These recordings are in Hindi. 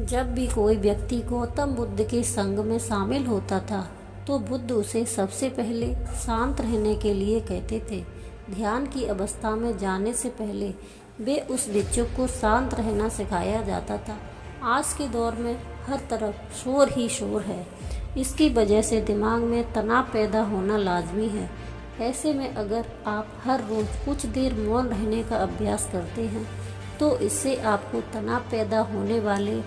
जब भी कोई व्यक्ति गौतम बुद्ध के संग में शामिल होता था तो बुद्ध उसे सबसे पहले शांत रहने के लिए कहते थे। ध्यान की अवस्था में जाने से पहले वे उस भिक्षुक को शांत रहना सिखाया जाता था। आज के दौर में हर तरफ शोर ही शोर है। इसकी वजह से दिमाग में तनाव पैदा होना लाजमी है। ऐसे में अगर आप हर रोज़ कुछ देर मौन रहने का अभ्यास करते हैं तो इससे आपको तनाव पैदा होने वाले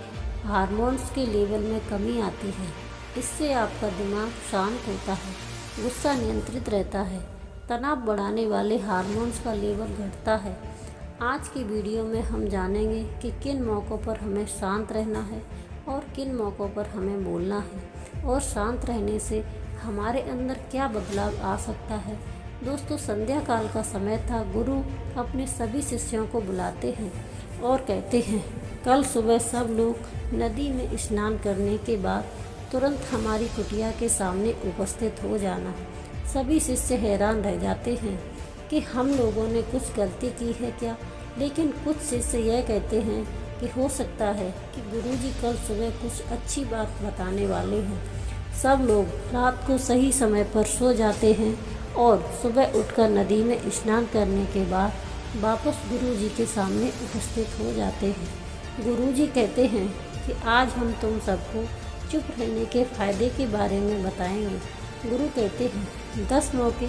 हार्मोन्स के लेवल में कमी आती है। इससे आपका दिमाग शांत होता है, गुस्सा नियंत्रित रहता है, तनाव बढ़ाने वाले हार्मोन्स का लेवल घटता है। आज की वीडियो में हम जानेंगे कि किन मौक़ों पर हमें शांत रहना है और किन मौक़ों पर हमें बोलना है और शांत रहने से हमारे अंदर क्या बदलाव आ सकता है। दोस्तों, संध्या काल का समय था। गुरु अपने सभी शिष्यों को बुलाते हैं और कहते हैं, कल सुबह सब लोग नदी में स्नान करने के बाद तुरंत हमारी कुटिया के सामने उपस्थित हो जाना। सभी शिष्य हैरान रह जाते हैं कि हम लोगों ने कुछ गलती की है क्या, लेकिन कुछ शिष्य यह कहते हैं कि हो सकता है कि गुरुजी कल सुबह कुछ अच्छी बात बताने वाले हैं। सब लोग रात को सही समय पर सो जाते हैं और सुबह उठकर नदी में स्नान करने के बाद वापस गुरुजी के सामने उपस्थित हो जाते हैं। गुरुजी कहते हैं कि आज हम तुम सबको चुप रहने के फ़ायदे के बारे में बताएंगे। गुरु कहते हैं 10 मौके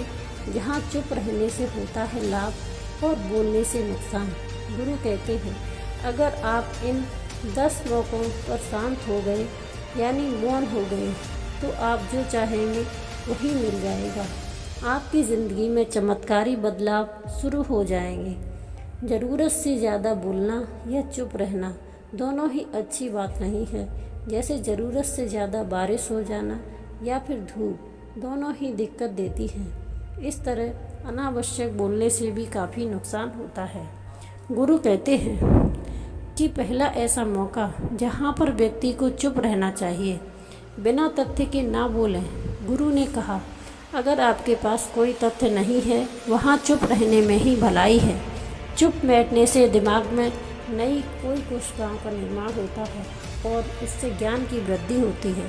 जहां चुप रहने से होता है लाभ और बोलने से नुकसान। गुरु कहते हैं अगर आप इन 10 मौक़ों पर शांत हो गए यानी मौन हो गए तो आप जो चाहेंगे वही मिल जाएगा। आपकी ज़िंदगी में चमत्कारी बदलाव शुरू हो जाएंगे। ज़रूरत से ज़्यादा बोलना या चुप रहना दोनों ही अच्छी बात नहीं है। जैसे ज़रूरत से ज़्यादा बारिश हो जाना या फिर धूप, दोनों ही दिक्कत देती हैं। इस तरह अनावश्यक बोलने से भी काफ़ी नुकसान होता है। गुरु कहते हैं कि पहला ऐसा मौका जहाँ पर व्यक्ति को चुप रहना चाहिए, बिना तथ्य के ना बोलें। गुरु ने कहा अगर आपके पास कोई तथ्य नहीं है वहाँ चुप रहने में ही भलाई है। चुप बैठने से दिमाग में नई कोई कोशिकाओं का निर्माण होता है और इससे ज्ञान की वृद्धि होती है।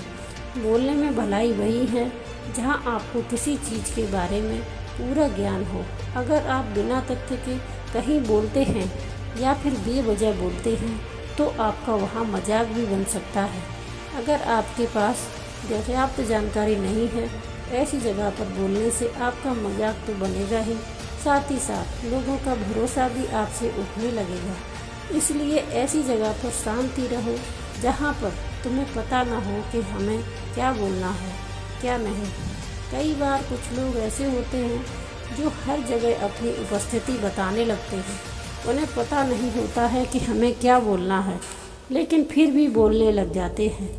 बोलने में भलाई वही है जहाँ आपको किसी चीज़ के बारे में पूरा ज्ञान हो। अगर आप बिना तथ्य के कहीं बोलते हैं या फिर बेवजह बोलते हैं तो आपका वहाँ मजाक भी बन सकता है। अगर आपके पास पर्याप्त जानकारी नहीं है, ऐसी जगह पर बोलने से आपका मजाक तो बनेगा ही, साथ ही साथ लोगों का भरोसा भी आपसे उठने लगेगा। इसलिए ऐसी जगह पर शांति रहो जहाँ पर तुम्हें पता ना हो कि हमें क्या बोलना है क्या नहीं। कई बार कुछ लोग ऐसे होते हैं जो हर जगह अपनी उपस्थिति बताने लगते हैं। उन्हें पता नहीं होता है कि हमें क्या बोलना है, लेकिन फिर भी बोलने लग जाते हैं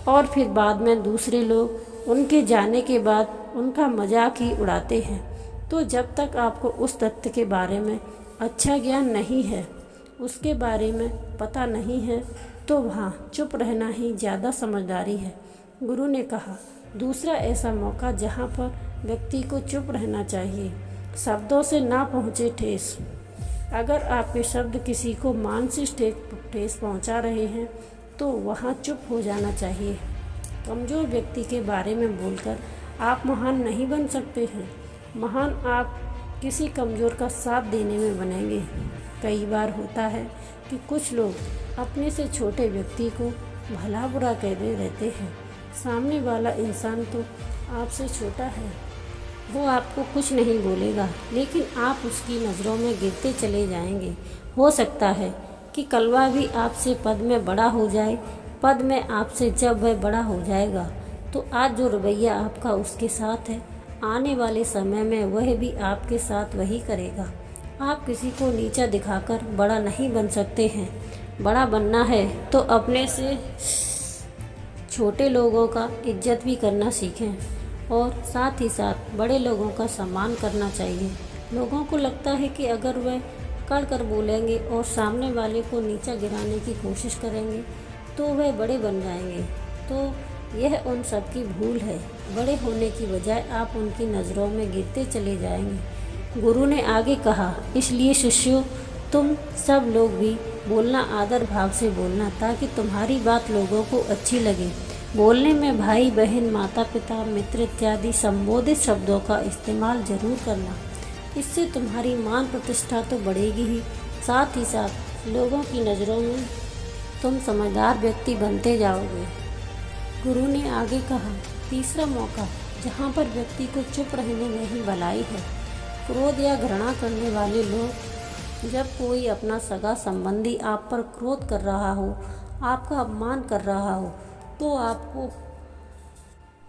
और फिर बाद में दूसरे लोग उनके जाने के बाद उनका मजाक ही उड़ाते हैं। तो जब तक आपको उस तथ्य के बारे में अच्छा ज्ञान नहीं है, उसके बारे में पता नहीं है, तो वहाँ चुप रहना ही ज़्यादा समझदारी है। गुरु ने कहा दूसरा ऐसा मौका जहाँ पर व्यक्ति को चुप रहना चाहिए, शब्दों से ना पहुँचे ठेस। अगर आपके शब्द किसी को मानसिक ठेस पहुँचा रहे हैं तो वहाँ चुप हो जाना चाहिए। कमज़ोर व्यक्ति के बारे में बोलकर आप महान नहीं बन सकते हैं। महान आप किसी कमज़ोर का साथ देने में बनेंगे। कई बार होता है कि कुछ लोग अपने से छोटे व्यक्ति को भला बुरा कहते रहते हैं। सामने वाला इंसान तो आपसे छोटा है, वो आपको कुछ नहीं बोलेगा, लेकिन आप उसकी नज़रों में गिरते चले जाएंगे। हो सकता है कि कल वह भी आपसे पद में बड़ा हो जाए। पद में आपसे जब वह बड़ा हो जाएगा तो आज जो रवैया आपका उसके साथ है, आने वाले समय में वह भी आपके साथ वही करेगा। आप किसी को नीचा दिखाकर बड़ा नहीं बन सकते हैं। बड़ा बनना है तो अपने से छोटे लोगों का इज्जत भी करना सीखें और साथ ही साथ बड़े लोगों का सम्मान करना चाहिए। लोगों को लगता है कि अगर वह कड़ कर बोलेंगे और सामने वाले को नीचा गिराने की कोशिश करेंगे तो वह बड़े बन जाएंगे। तो यह उन सब की भूल है। बड़े होने की बजाय आप उनकी नज़रों में गिरते चले जाएंगे। गुरु ने आगे कहा, इसलिए शिष्यों, तुम सब लोग भी बोलना आदर भाव से बोलना, ताकि तुम्हारी बात लोगों को अच्छी लगे। बोलने में भाई बहन, माता पिता, मित्र इत्यादि संबोधित शब्दों का इस्तेमाल जरूर करना। इससे तुम्हारी मान प्रतिष्ठा तो बढ़ेगी ही, साथ ही साथ लोगों की नज़रों में तुम समझदार व्यक्ति बनते जाओगे। गुरु ने आगे कहा, तीसरा मौका जहाँ पर व्यक्ति को चुप रहने में ही भलाई है। क्रोध या घृणा करने वाले लोग, जब कोई अपना सगा संबंधी आप पर क्रोध कर रहा हो, आपका अपमान कर रहा हो, तो आपको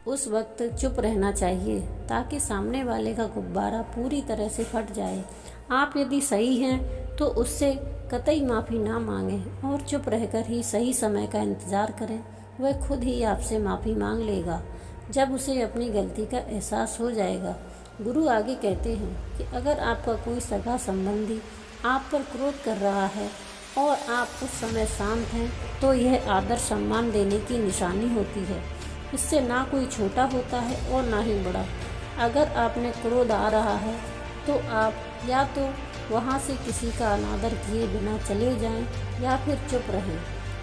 उस वक्त चुप रहना चाहिए, ताकि सामने वाले का गुब्बारा पूरी तरह से फट जाए। आप यदि सही हैं तो उससे कतई माफ़ी ना मांगें और चुप रहकर ही सही समय का इंतज़ार करें। वह खुद ही आपसे माफ़ी मांग लेगा जब उसे अपनी गलती का एहसास हो जाएगा। गुरु आगे कहते हैं कि अगर आपका कोई सगा संबंधी आप पर क्रोध कर रहा है और आप उस समय शांत हैं, तो यह आदर सम्मान देने की निशानी होती है। इससे ना कोई छोटा होता है और ना ही बड़ा। अगर आपने क्रोध आ रहा है तो आप या तो वहाँ से किसी का अनादर किए बिना चले जाएं या फिर चुप रहें।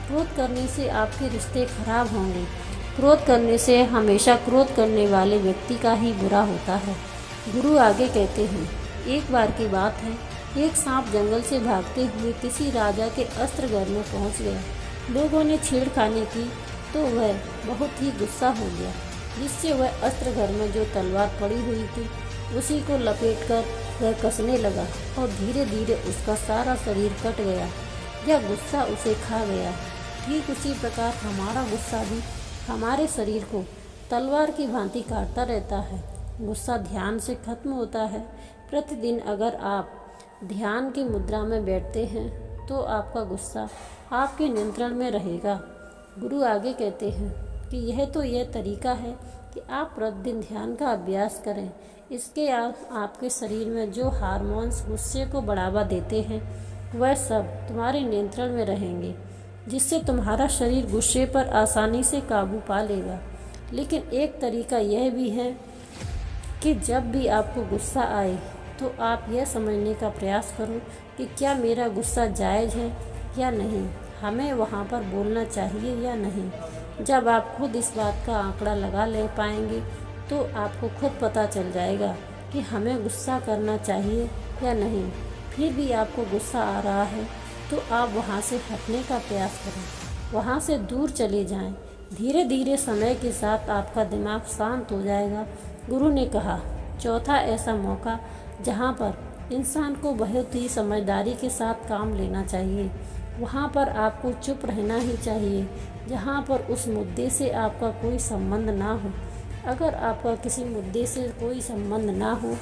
क्रोध करने से आपके रिश्ते खराब होंगे। क्रोध करने से हमेशा क्रोध करने वाले व्यक्ति का ही बुरा होता है। गुरु आगे कहते हैं, एक बार की बात है, एक सांप जंगल से भागते हुए किसी राजा के अस्त्र घर में पहुंच गया। लोगों ने छेड़खानी की तो वह बहुत ही गुस्सा हो गया, जिससे वह अस्त्र घर में जो तलवार पड़ी हुई थी उसी को लपेटकर वह कसने लगा और धीरे धीरे उसका सारा शरीर कट गया। यह गुस्सा उसे खा गया। ठीक उसी प्रकार हमारा गुस्सा भी हमारे शरीर को तलवार की भांति काटता रहता है। गुस्सा ध्यान से खत्म होता है। प्रतिदिन अगर आप ध्यान की मुद्रा में बैठते हैं तो आपका गुस्सा आपके नियंत्रण में रहेगा। गुरु आगे कहते हैं कि यह तरीका है कि आप प्रतिदिन ध्यान का अभ्यास करें। इसके आपके शरीर में जो हार्मोन्स गुस्से को बढ़ावा देते हैं वह सब तुम्हारे नियंत्रण में रहेंगे, जिससे तुम्हारा शरीर गुस्से पर आसानी से काबू पा लेगा। लेकिन एक तरीका यह भी है कि जब भी आपको गुस्सा आए तो आप यह समझने का प्रयास करो कि क्या मेरा गुस्सा जायज़ है या नहीं, हमें वहाँ पर बोलना चाहिए या नहीं। जब आप खुद इस बात का आंकड़ा लगा ले पाएंगे तो आपको खुद पता चल जाएगा कि हमें गुस्सा करना चाहिए या नहीं। फिर भी आपको गुस्सा आ रहा है तो आप वहाँ से हटने का प्रयास करें, वहाँ से दूर चले जाएं। धीरे धीरे समय के साथ आपका दिमाग शांत हो जाएगा। गुरु ने कहा, चौथा ऐसा मौका जहाँ पर इंसान को बहुत ही समझदारी के साथ काम लेना चाहिए, वहाँ पर आपको चुप रहना ही चाहिए जहाँ पर उस मुद्दे से आपका कोई संबंध ना हो। अगर आपका किसी मुद्दे से कोई संबंध ना हो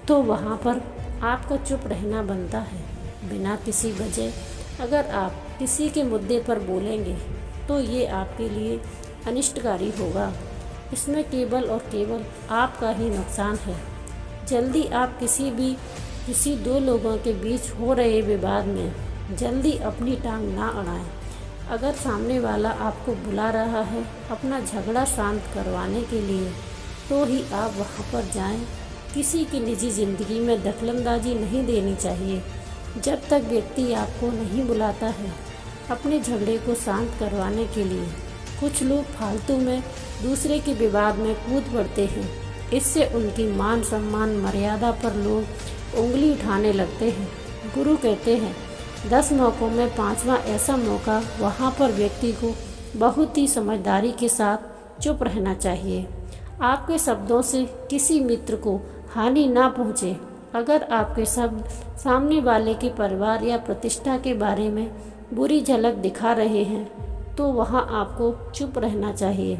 तो वहाँ पर आपको चुप रहना बनता है बिना किसी वजह। अगर आप किसी के मुद्दे पर बोलेंगे तो ये आपके लिए अनिष्टकारी होगा। इसमें केवल और केवल आपका ही नुकसान है। जल्दी आप किसी दो लोगों के बीच हो रहे विवाद में जल्दी अपनी टांग ना अड़ाएं। अगर सामने वाला आपको बुला रहा है अपना झगड़ा शांत करवाने के लिए तो ही आप वहां पर जाएं। किसी की निजी ज़िंदगी में दखलंदाजी नहीं देनी चाहिए जब तक व्यक्ति आपको नहीं बुलाता है अपने झगड़े को शांत करवाने के लिए। कुछ लोग फालतू में दूसरे के विवाद में कूद पड़ते हैं। इससे उनकी मान सम्मान मर्यादा पर लोग उंगली उठाने लगते हैं। गुरु कहते हैं 10 मौक़ों में 5वां ऐसा मौका वहाँ पर व्यक्ति को बहुत ही समझदारी के साथ चुप रहना चाहिए। आपके शब्दों से किसी मित्र को हानि ना पहुँचे। अगर आपके शब्द सामने वाले के परिवार या प्रतिष्ठा के बारे में बुरी झलक दिखा रहे हैं तो वहाँ आपको चुप रहना चाहिए।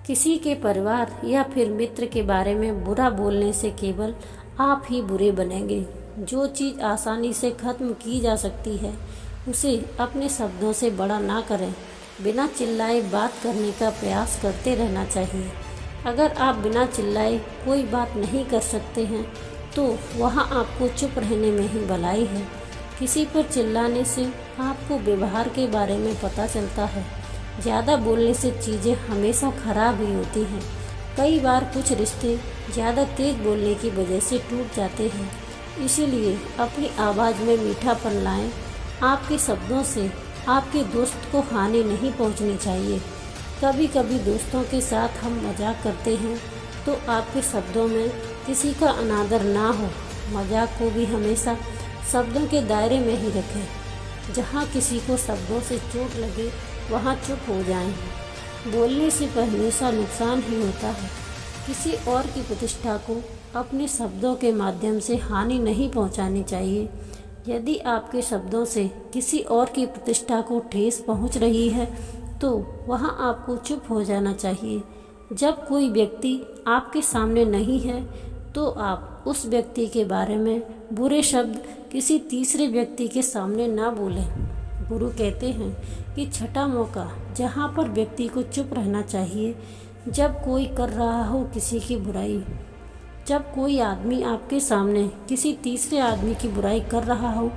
किसी के परिवार या फिर मित्र के बारे में बुरा बोलने से केवल आप ही बुरे बनेंगे। जो चीज़ आसानी से ख़त्म की जा सकती है उसे अपने शब्दों से बड़ा ना करें। बिना चिल्लाए बात करने का प्रयास करते रहना चाहिए। अगर आप बिना चिल्लाए कोई बात नहीं कर सकते हैं तो वहाँ आपको चुप रहने में ही भलाई है। किसी पर चिल्लाने से आपको व्यवहार के बारे में पता चलता है। ज़्यादा बोलने से चीज़ें हमेशा खराब ही होती हैं। कई बार कुछ रिश्ते ज़्यादा तेज़ बोलने की वजह से टूट जाते हैं। इसीलिए अपनी आवाज़ में मीठापन लाएं आपके शब्दों से आपके दोस्त को हानि नहीं पहुंचनी चाहिए। कभी कभी दोस्तों के साथ हम मजाक करते हैं तो आपके शब्दों में किसी का अनादर ना हो। मजाक को भी हमेशा शब्दों के दायरे में ही रखें। जहाँ किसी को शब्दों से चोट लगे वहाँ चुप हो जाएं। बोलने से हमेशा नुकसान ही होता है। किसी और की प्रतिष्ठा को अपने शब्दों के माध्यम से हानि नहीं पहुंचानी चाहिए। यदि आपके शब्दों से किसी और की प्रतिष्ठा को ठेस पहुंच रही है तो वहां आपको चुप हो जाना चाहिए। जब कोई व्यक्ति आपके सामने नहीं है तो आप उस व्यक्ति के बारे में बुरे शब्द किसी तीसरे व्यक्ति के सामने ना बोलें। गुरु कहते हैं कि छठा मौका जहाँ पर व्यक्ति को चुप रहना चाहिए, जब कोई कर रहा हो किसी की बुराई। जब कोई आदमी आपके सामने किसी तीसरे आदमी की बुराई कर रहा हो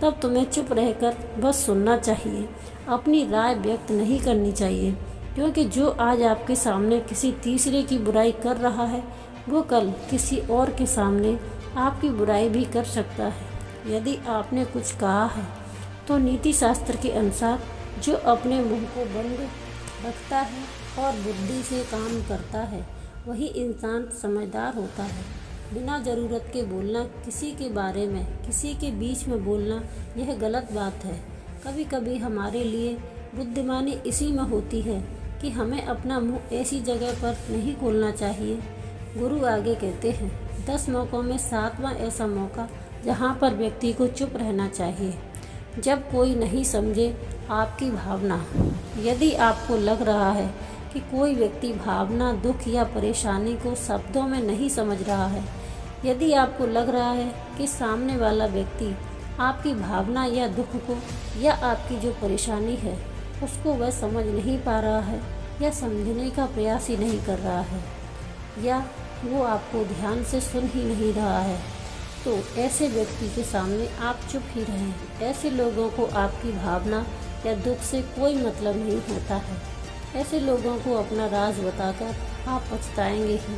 तब तुम्हें चुप रहकर बस सुनना चाहिए, अपनी राय व्यक्त नहीं करनी चाहिए। क्योंकि जो आज आपके सामने किसी तीसरे की बुराई कर रहा है वो कल किसी और के सामने आपकी बुराई भी कर सकता है। यदि आपने कुछ कहा है तो नीति शास्त्र के अनुसार जो अपने मुंह को बंद रखता है और बुद्धि से काम करता है वही इंसान समझदार होता है। बिना ज़रूरत के बोलना, किसी के बारे में किसी के बीच में बोलना, यह गलत बात है। कभी कभी हमारे लिए बुद्धिमानी इसी में होती है कि हमें अपना मुंह ऐसी जगह पर नहीं खोलना चाहिए। गुरु आगे कहते हैं 10 मौक़ों में 7वां ऐसा मौका जहाँ पर व्यक्ति को चुप रहना चाहिए, जब कोई नहीं समझे आपकी भावना। यदि आपको लग रहा है कि कोई व्यक्ति भावना, दुख या परेशानी को शब्दों में नहीं समझ रहा है, यदि आपको लग रहा है कि सामने वाला व्यक्ति आपकी भावना या दुख को या आपकी जो परेशानी है उसको वह समझ नहीं पा रहा है या समझने का प्रयास ही नहीं कर रहा है या वो आपको ध्यान से सुन ही नहीं रहा है, तो ऐसे व्यक्ति के सामने आप चुप ही रहें। ऐसे लोगों को आपकी भावना या दुख से कोई मतलब नहीं होता है। ऐसे लोगों को अपना राज बताकर आप पछताएंगे ही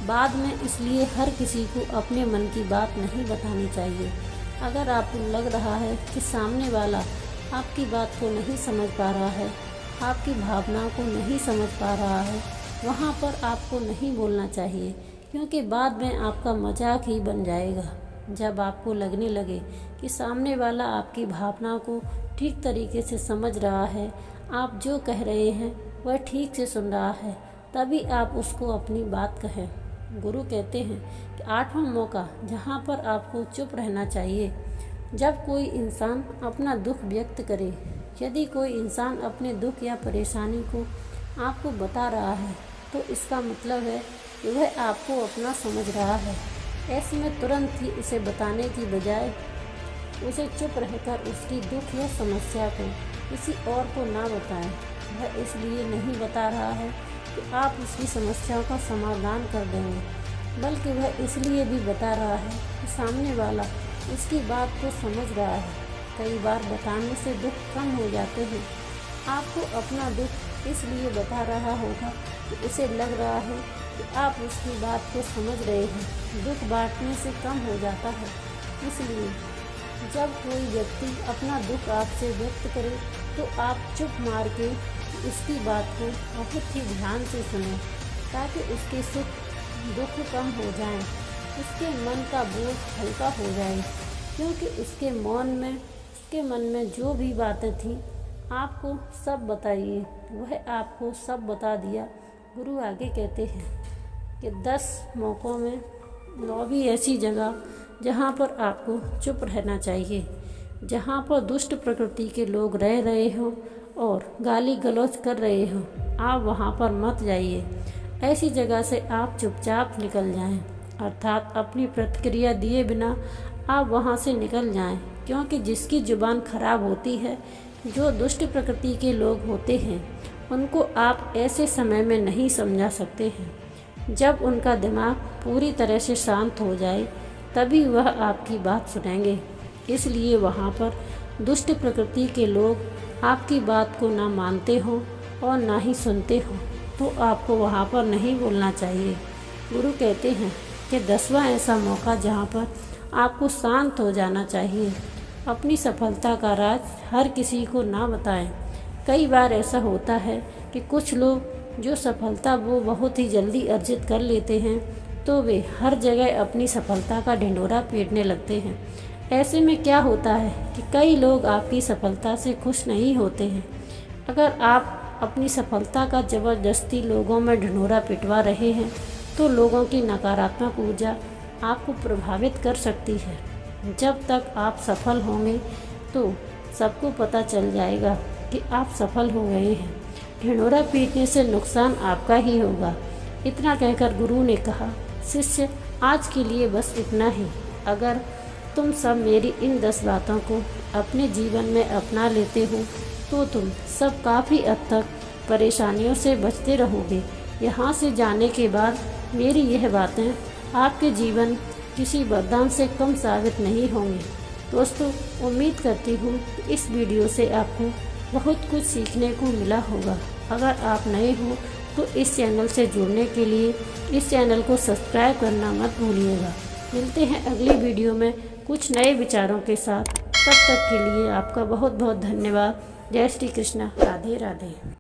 बाद में। इसलिए हर किसी को अपने मन की बात नहीं बतानी चाहिए। अगर आपको लग रहा है कि सामने वाला आपकी बात को नहीं समझ पा रहा है, आपकी भावनाओं को नहीं समझ पा रहा है, वहाँ पर आपको नहीं बोलना चाहिए, क्योंकि बाद में आपका मजाक ही बन जाएगा। जब आपको लगने लगे कि सामने वाला आपकी भावनाओं को ठीक तरीके से समझ रहा है, आप जो कह रहे हैं वह ठीक से सुन रहा है, तभी आप उसको अपनी बात कहें। गुरु कहते हैं कि 8वां मौका जहाँ पर आपको चुप रहना चाहिए, जब कोई इंसान अपना दुख व्यक्त करे। यदि कोई इंसान अपने दुख या परेशानी को आपको बता रहा है तो इसका मतलब है कि वह आपको अपना समझ रहा है। ऐसे में तुरंत ही उसे बताने की बजाय उसे चुप रहकर उसकी दुख या समस्या को किसी और को ना बताएं। वह इसलिए नहीं बता रहा है कि आप उसकी समस्याओं का समाधान कर देंगे, बल्कि वह इसलिए भी बता रहा है कि सामने वाला उसकी बात को समझ रहा है। कई बार बताने से दुख कम हो जाते हैं। आपको अपना दुख इसलिए बता रहा होगा कि उसे लग रहा है कि आप उसकी बात को समझ रहे हैं। दुख बांटने से कम हो जाता है। इसलिए जब कोई व्यक्ति अपना दुख आपसे व्यक्त करे तो आप चुप मार के उसकी बात को बहुत ही ध्यान से सुनें, ताकि उसके सुख दुख कम हो जाएं, उसके मन का बोझ हल्का हो जाए। क्योंकि उसके मन में जो भी बातें थी आपको सब बताइए, वह आपको सब बता दिया। गुरु आगे कहते हैं कि 10 मौक़ों में 9 भी ऐसी जगह जहाँ पर आपको चुप रहना चाहिए, जहाँ पर दुष्ट प्रकृति के लोग रह रहे हो और गाली गलौज कर रहे हो, आप वहाँ पर मत जाइए। ऐसी जगह से आप चुपचाप निकल जाएं, अर्थात अपनी प्रतिक्रिया दिए बिना आप वहाँ से निकल जाएं। क्योंकि जिसकी जुबान खराब होती है, जो दुष्ट प्रकृति के लोग होते हैं, उनको आप ऐसे समय में नहीं समझा सकते हैं। जब उनका दिमाग पूरी तरह से शांत हो जाए तभी वह आपकी बात सुनेंगे। इसलिए वहाँ पर दुष्ट प्रकृति के लोग आपकी बात को ना मानते हो और ना ही सुनते हो, तो आपको वहाँ पर नहीं बोलना चाहिए। गुरु कहते हैं कि 10वां ऐसा मौका जहाँ पर आपको शांत हो जाना चाहिए, अपनी सफलता का राज हर किसी को ना बताएं। कई बार ऐसा होता है कि कुछ लोग जो सफलता वो बहुत ही जल्दी अर्जित कर लेते हैं तो वे हर जगह अपनी सफलता का ढिंढोरा पीटने लगते हैं। ऐसे में क्या होता है कि कई लोग आपकी सफलता से खुश नहीं होते हैं। अगर आप अपनी सफलता का ज़बरदस्ती लोगों में ढिंढोरा पिटवा रहे हैं तो लोगों की नकारात्मक ऊर्जा आपको प्रभावित कर सकती है। जब तक आप सफल होंगे तो सबको पता चल जाएगा कि आप सफल हो गए हैं। ढिंढोरा पीटने से नुकसान आपका ही होगा। इतना कहकर गुरु ने कहा, शिष्य आज के लिए बस इतना ही। अगर तुम सब मेरी इन 10 बातों को अपने जीवन में अपना लेते हो तो तुम सब काफ़ी हद तक परेशानियों से बचते रहोगे। यहाँ से जाने के बाद मेरी यह बातें आपके जीवन किसी वरदान से कम साबित नहीं होंगी। दोस्तों, उम्मीद करती हूँ कि इस वीडियो से आपको बहुत कुछ सीखने को मिला होगा। अगर आप नए हो तो इस चैनल से जुड़ने के लिए इस चैनल को सब्सक्राइब करना मत भूलिएगा। मिलते हैं अगली वीडियो में कुछ नए विचारों के साथ। तब तक के लिए आपका बहुत बहुत धन्यवाद। जय श्री कृष्णा। राधे राधे।